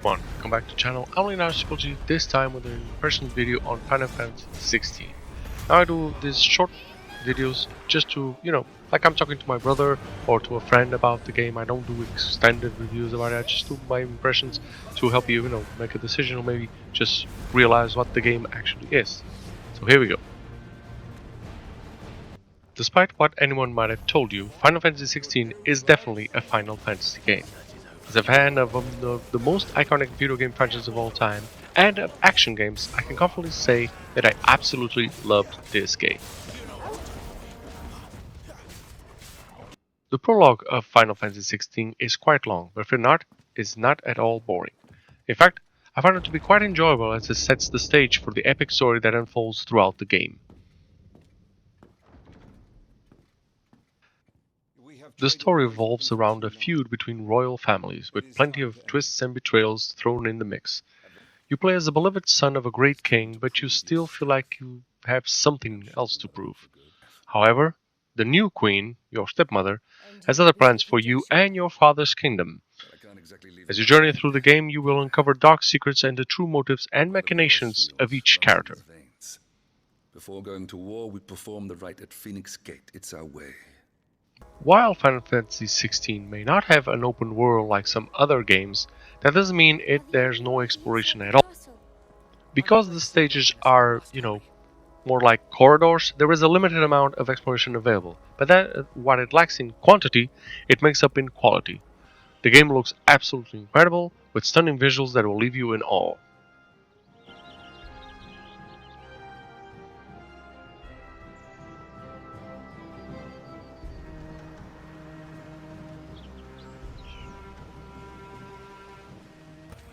everyone, welcome back to the channel. I'm unforgettable, this time with an impression video on Final Fantasy XVI. Now I do these short videos just to, like I'm talking to my brother or to a friend about the game. I don't do extended reviews about it, I just do my impressions to help you, make a decision or maybe just realize what the game actually is. So here we go. Despite what anyone might have told you, Final Fantasy XVI is definitely a Final Fantasy game. As a fan of the most iconic video game franchise of all time, and of action games, I can confidently say that I absolutely loved this game. The prologue of Final Fantasy XVI is quite long, but if not, is not at all boring. In fact, I found it to be quite enjoyable as it sets the stage for the epic story that unfolds throughout the game. The story revolves around a feud between royal families, with plenty of twists and betrayals thrown in the mix. You play as the beloved son of a great king, but you still feel like you have something else to prove. However, the new queen, your stepmother, has other plans for you and your father's kingdom. As you journey through the game, you will uncover dark secrets and the true motives and machinations of each character. Before going to war, we perform the rite at Phoenix Gate. It's our way. While Final Fantasy XVI may not have an open world like some other games, that doesn't mean there's no exploration at all. Because the stages are, more like corridors, there is a limited amount of exploration available, but what it lacks in quantity, it makes up in quality. The game looks absolutely incredible, with stunning visuals that will leave you in awe.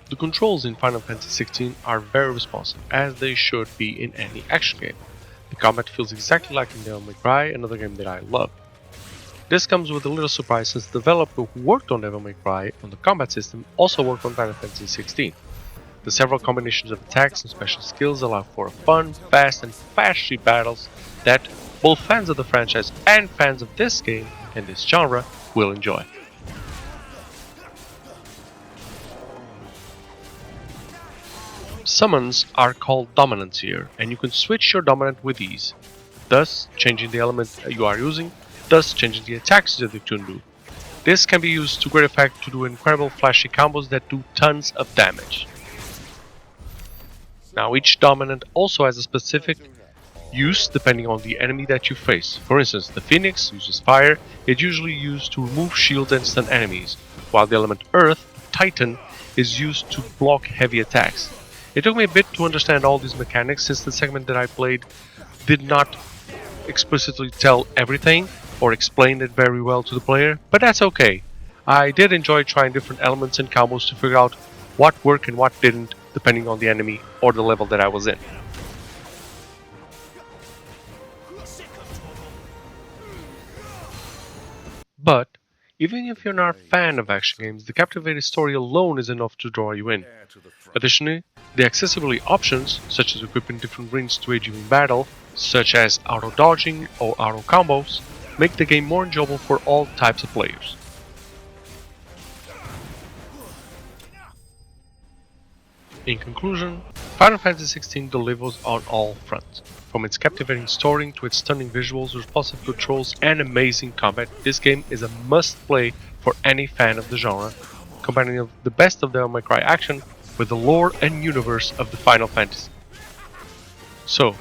The controls in Final Fantasy XVI are very responsive, as they should be in any action game. The combat feels exactly like in Devil May Cry, another game that I love. This comes with a little surprise since the developer who worked on Devil May Cry on the combat system also worked on Final Fantasy XVI. The several combinations of attacks and special skills allow for fun, fast and flashy battles that both fans of the franchise and fans of this game and this genre will enjoy. Summons are called dominants here, and you can switch your dominant with ease, thus changing the element you are using, thus changing the attacks that you can do. This can be used to great effect to do incredible flashy combos that do tons of damage. Now each dominant also has a specific use depending on the enemy that you face. For instance, the Phoenix uses fire, it's usually used to remove shields and stun enemies, while the element Earth, Titan, is used to block heavy attacks. It took me a bit to understand all these mechanics since the segment that I played did not explicitly tell everything or explain it very well to the player, but that's okay. I did enjoy trying different elements and combos to figure out what worked and what didn't depending on the enemy or the level that I was in. But even if you're not a fan of action games, the captivating story alone is enough to draw you in. Additionally, the accessibility options, such as equipping different rings to aid you in battle, such as auto-dodging or auto-combos, make the game more enjoyable for all types of players. In conclusion, Final Fantasy XVI delivers on all fronts. From its captivating story to its stunning visuals, responsive controls, and amazing combat, this game is a must-play for any fan of the genre, combining the best of Devil May Cry action with the lore and universe of the Final Fantasy. So,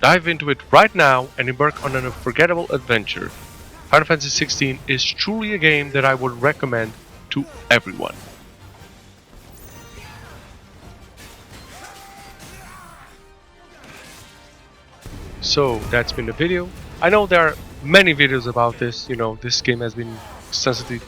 dive into it right now and embark on an unforgettable adventure. Final Fantasy XVI is truly a game that I would recommend to everyone. So that's been the video. I know there are many videos about this, this game has been extensively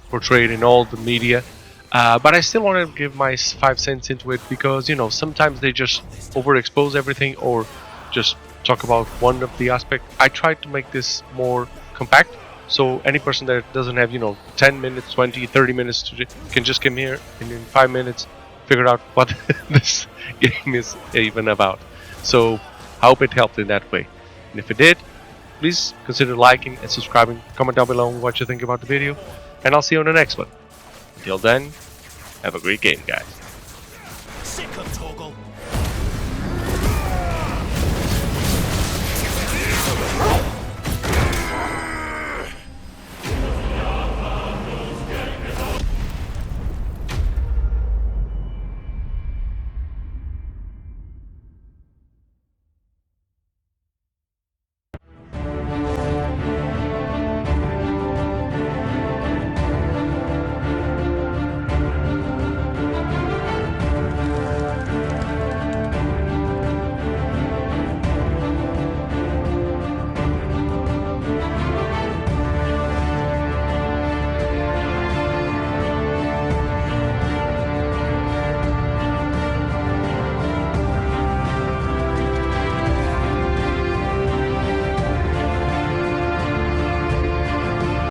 portrayed in all the media, but I still want to give my 5 cents into it because, sometimes they just overexpose everything or just talk about one of the aspects. I tried to make this more compact, so any person that doesn't have, 10 minutes, 20, 30 minutes can just come here and in 5 minutes figure out what this game is even about. So I hope it helped in that way. And if it did, please consider liking and subscribing. Comment down below what you think about the video. And I'll see you on the next one. Until then, Have a great game, guys.